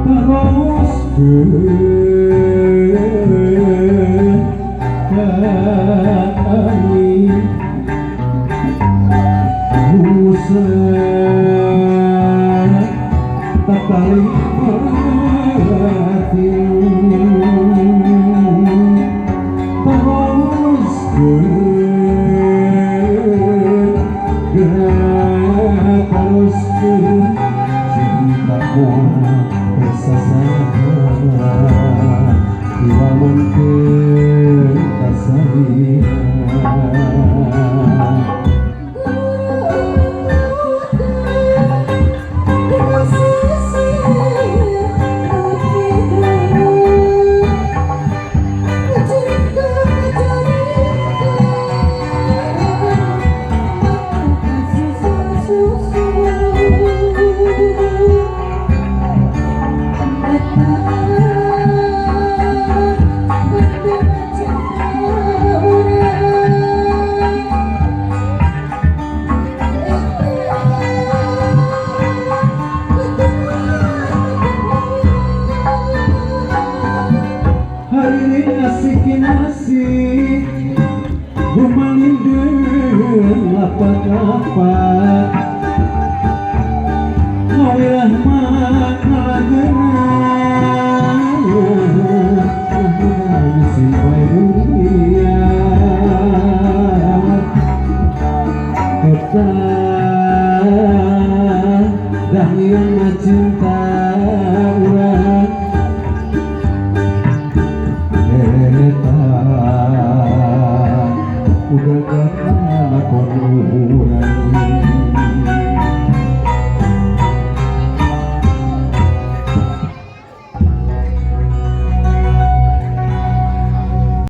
terus kami usah tertarik hati terus terus cintaku bersasar bila mungkin kasih asik gumanin deun lapat-lapat ngawirah malagana simpai dunia kita dah yang cinta urang udah gak lakon urang